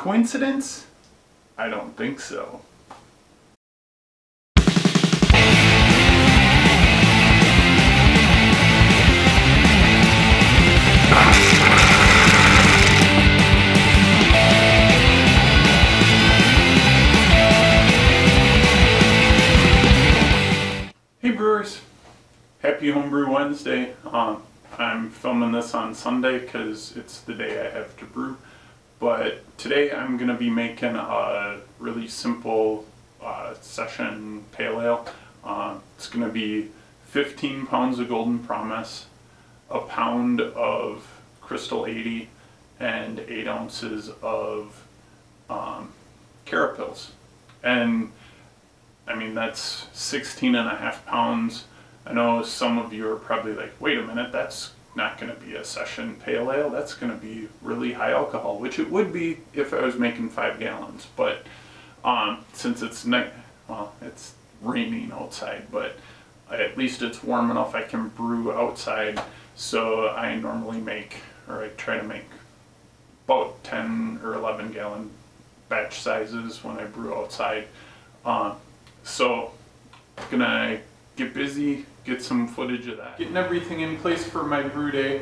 Coincidence? I don't think so. Hey brewers, happy Homebrew Wednesday. I'm filming this on Sunday because it's the day I have to brew. But today I'm going to be making a really simple session pale ale. It's going to be 15 pounds of Golden Promise, a pound of Crystal 80, and 8 ounces of Carapils. And I mean, that's 16.5 pounds. I know some of you are probably like, wait a minute, that's not going to be a session pale ale. That's going to be really high alcohol, which it would be if I was making 5 gallons. But since it's it's raining outside, but at least it's warm enough I can brew outside. So I normally make, or I try to make about 10 or 11 gallon batch sizes when I brew outside. So gonna get busy, get some footage of that. Getting everything in place for my brew day.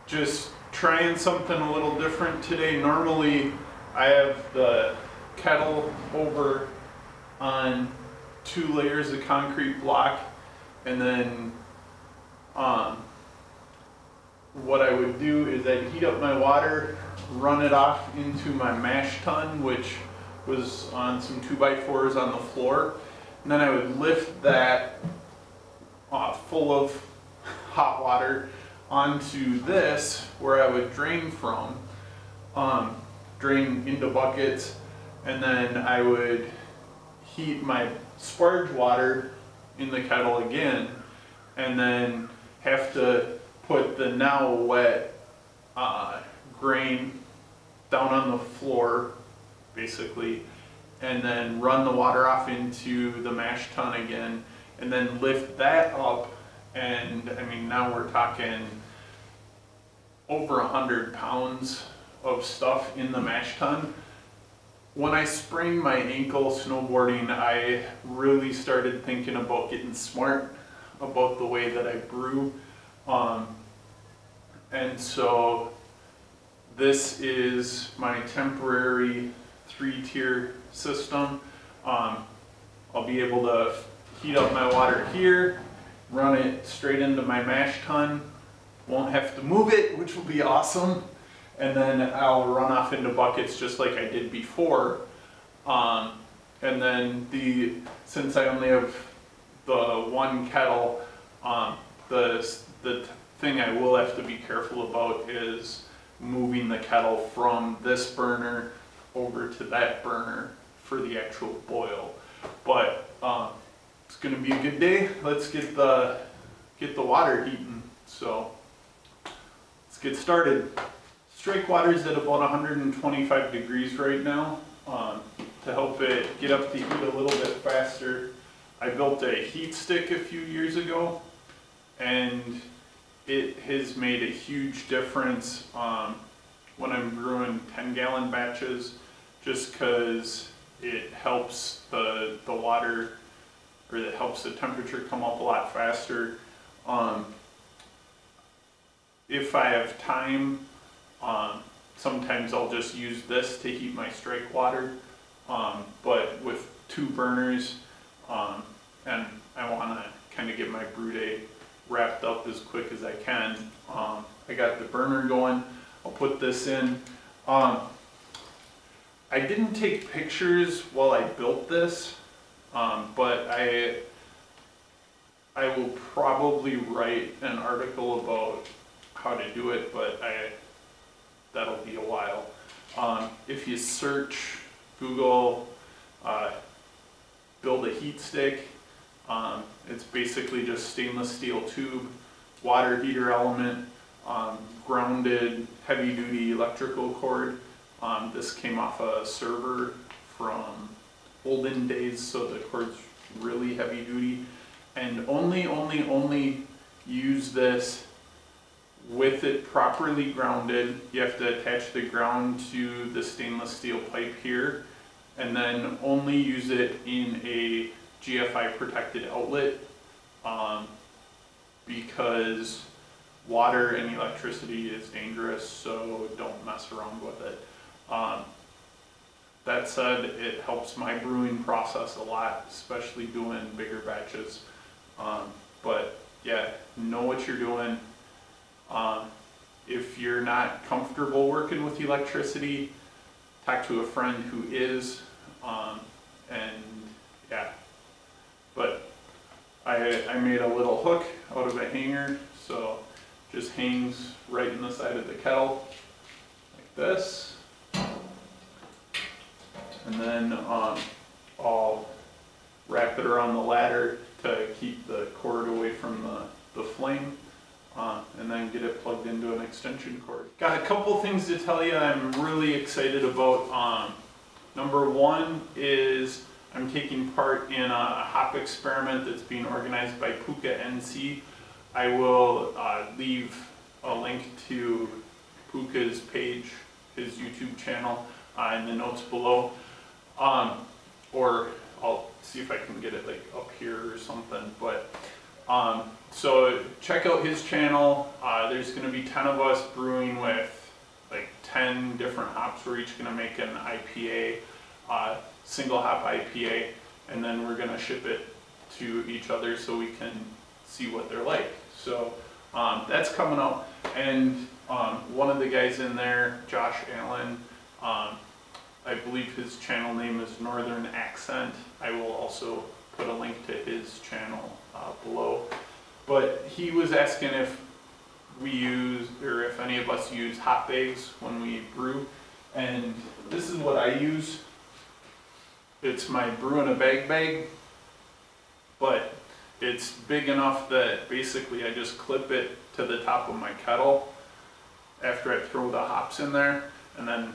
Just trying something a little different today. Normally I have the kettle over on 2 layers of concrete block, and then what I would do is I'd heat up my water, run it off into my mash tun, which was on some 2x4s on the floor, and then I would lift that full of hot water onto this where I would drain from, drain into buckets, and then I would heat my sparge water in the kettle again, and then have to put the now wet grain down on the floor basically, and then run the water off into the mash tun again, and then lift that up. And I mean, now we're talking over 100 pounds of stuff in the mash tun. When I sprained my ankle snowboarding, I really started thinking about getting smart about the way that I brew. And so this is my temporary 3-tier system. I'll be able to heat up my water here, run it straight into my mash tun, won't have to move it, which will be awesome, and then I'll run off into buckets just like I did before. And then since I only have the one kettle, the thing I will have to be careful about is moving the kettle from this burner over to that burner for the actual boil. But it's gonna be a good day. Let's get the water heating. So let's get started. Strike water's at about 125 degrees right now. To help it get up to heat a little bit faster, I built a heat stick a few years ago, and it has made a huge difference when I'm brewing 10-gallon batches, just because it helps the water, or it helps the temperature come up a lot faster. If I have time, sometimes I'll just use this to heat my strike water, but with 2 burners, and I want to kind of get my brew day wrapped up as quick as I can. I got the burner going. I'll put this in. I didn't take pictures while I built this, but I will probably write an article about how to do it, but that'll be a while. If you search, Google, build a heat stick, it's basically just stainless steel tube, water heater element, grounded heavy duty electrical cord. This came off a server from olden days, so the cord's really heavy duty, and only use this with it properly grounded, you have to attach the ground to the stainless steel pipe here, and then only use it in a GFI protected outlet, because water and electricity is dangerous, so don't mess around with it. That said, it helps my brewing process a lot, especially doing bigger batches. But yeah, know what you're doing. If you're not comfortable working with electricity, talk to a friend who is, and yeah. But I made a little hook out of a hanger, so just hangs right in the side of the kettle, like this. And then I'll wrap it around the ladder to keep the cord away from the flame, and then get it plugged into an extension cord. Got a couple things to tell you I'm really excited about. Number one is I'm taking part in a hop experiment that's being organized by Puka NC. I will leave a link to Puka's page, his YouTube channel, in the notes below. Or I'll see if I can get it like up here or something. But so check out his channel. There's going to be 10 of us brewing with like 10 different hops. We're each going to make an IPA, single hop IPA, and then we're going to ship it to each other so we can see what they're like. So that's coming up. And one of the guys in there, Josh Allen, I believe his channel name is Northern Accent. I will also put a link to his channel below. But he was asking if we use, or if any of us use hop bags when we brew. And this is what I use. It's my brew in a bag, but it's big enough that basically I just clip it to the top of my kettle after I throw the hops in there, and then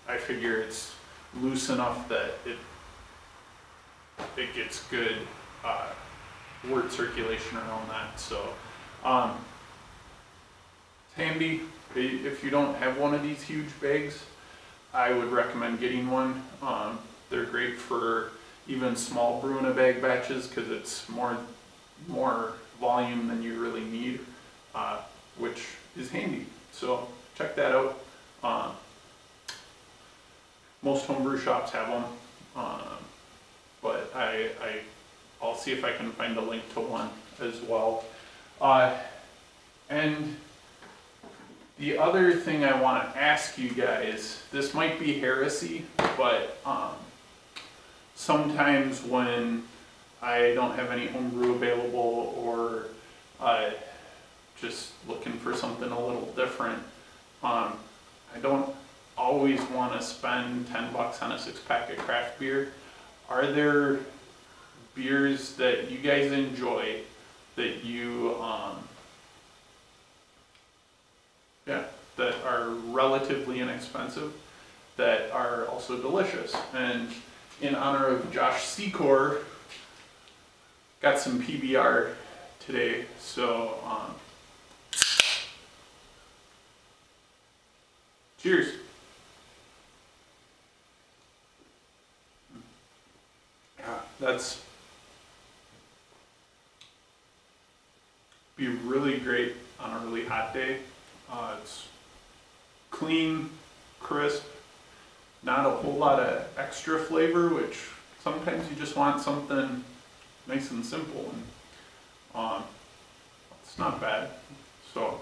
I figure it's loose enough that it gets good wort circulation around that. So it's handy. If you don't have one of these huge bags, I would recommend getting one. They're great for even small brew in a bag batches because it's more volume than you really need, which is handy. So check that out. Most homebrew shops have them, but I'll see if I can find a link to one as well. And the other thing I want to ask you guys, this might be heresy, but sometimes when I don't have any homebrew available, or just looking for something a little different, I don't always want to spend 10 bucks on a 6-pack of craft beer. Are there beers that you guys enjoy that you that are relatively inexpensive that are also delicious? And in honor of Josh Secor, got some PBR today, so cheers. That's be really great on a really hot day. It's clean, crisp, not a whole lot of extra flavor, which sometimes you just want something nice and simple, and it's not bad. So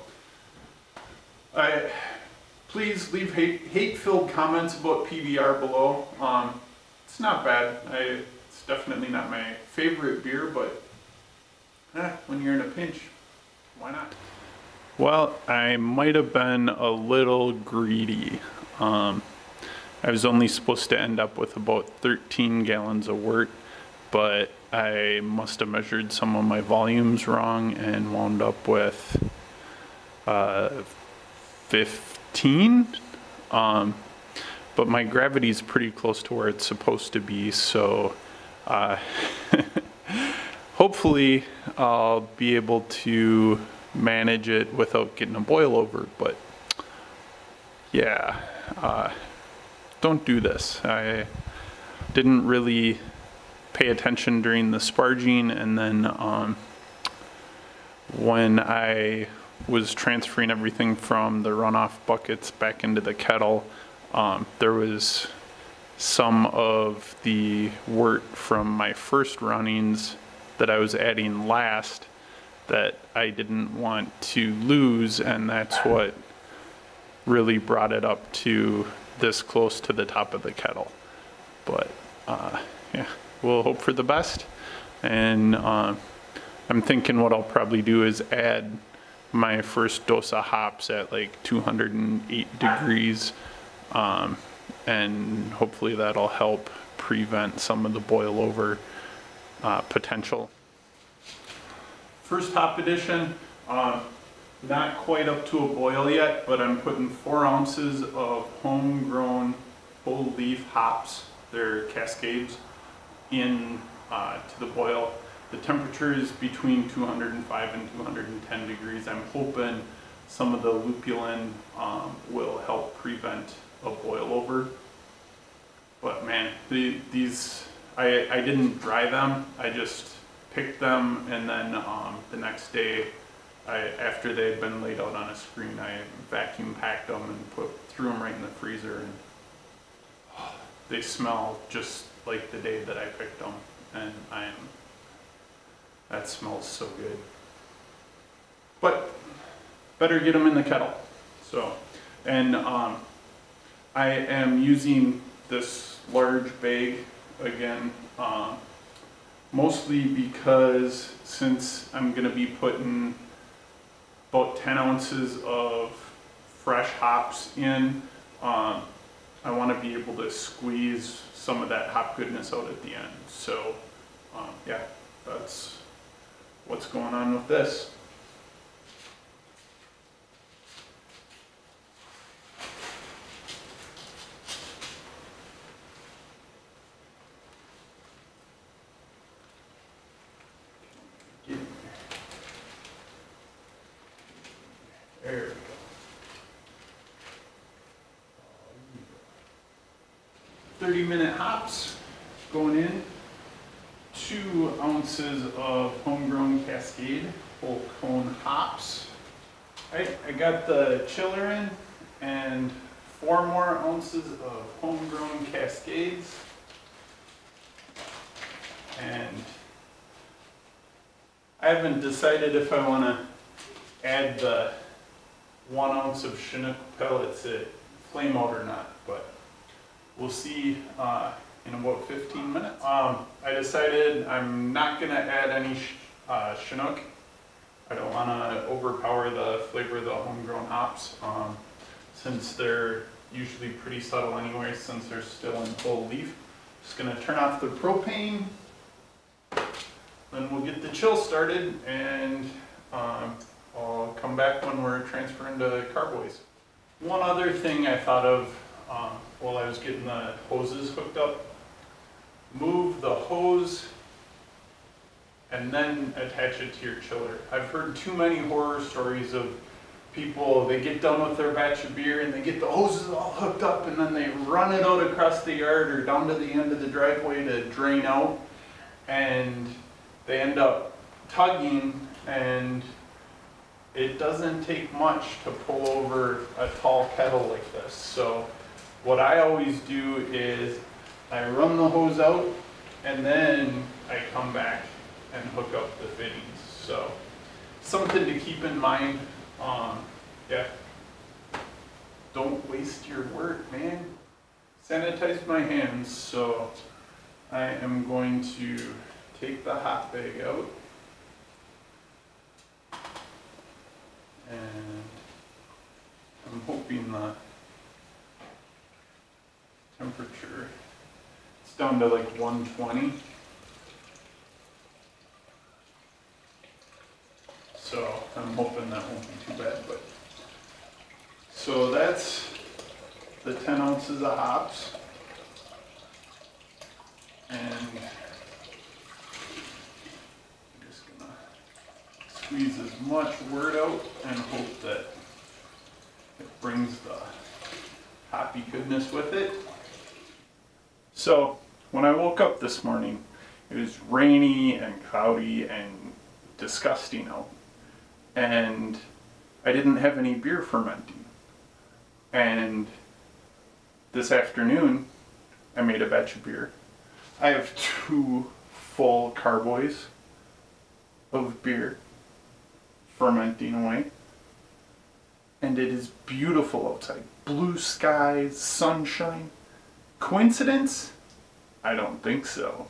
please leave hate-filled comments about PBR below. It's not bad. It's definitely not my favorite beer, but when you're in a pinch, why not? Well, I might have been a little greedy. I was only supposed to end up with about 13 gallons of wort, but I must have measured some of my volumes wrong and wound up with 15. But my gravity is pretty close to where it's supposed to be, so hopefully I'll be able to manage it without getting a boil over. But yeah, don't do this. I didn't really pay attention during the sparging, and then when I was transferring everything from the runoff buckets back into the kettle, there was some of the wort from my first runnings that I was adding last that I didn't want to lose, and that's what really brought it up to this close to the top of the kettle. But yeah, we'll hope for the best, and I'm thinking what I'll probably do is add my first dose of hops at like 208 degrees, and hopefully that'll help prevent some of the boil over potential. First hop addition, not quite up to a boil yet, but I'm putting 4 ounces of homegrown whole leaf hops, they're cascades, in to the boil. The temperature is between 205 and 210 degrees. I'm hoping some of the lupulin will help prevent a boil over. But man, these, I didn't dry them, I just picked them, and then the next day, after they had been laid out on a screen, I vacuum packed them and threw them right in the freezer, and they smell just like the day that I picked them, and that smells so good. But better get them in the kettle. So, and I am using this large bag again, mostly because since I'm going to be putting about 10 ounces of fresh hops in, I want to be able to squeeze some of that hop goodness out at the end. So yeah, that's what's going on with this. There we go. 30-minute hops going in. 2 ounces of homegrown cascade whole cone hops. Alright, I got the chiller in, and 4 more ounces of homegrown cascades. And I haven't decided if I want to add the 1 ounce of Chinook pellets at flame out or not, but we'll see in about 15 minutes. I decided I'm not going to add any Chinook. I don't want to overpower the flavor of the homegrown hops, since they're usually pretty subtle anyway, since they're still in full leaf. Just going to turn off the propane, then we'll get the chill started, and I'll come back when we're transferring to carboys. One other thing I thought of while I was getting the hoses hooked up: move the hose and then attach it to your chiller. I've heard too many horror stories of people, they get done with their batch of beer and they get the hoses all hooked up and then they run it out across the yard or down to the end of the driveway to drain out, and they end up tugging, and it doesn't take much to pull over a tall kettle like this. So what I always do is I run the hose out and then I come back and hook up the fittings. So something to keep in mind. Yeah, don't waste your work, man. Sanitize my hands. So I am going to take the hot bag out, and I'm hoping the temperature, it's down to like 120. So I'm hoping that won't be too bad. But so that's the 10 ounces of hops, and I'm just gonna squeeze as much wort out and hope that it brings the hoppy goodness with it. So when I woke up this morning, it was rainy and cloudy and disgusting out. And I didn't have any beer fermenting. And this afternoon, I made a batch of beer. I have 2 full carboys of beer fermenting away. And it is beautiful outside. Blue skies, sunshine. Coincidence? I don't think so.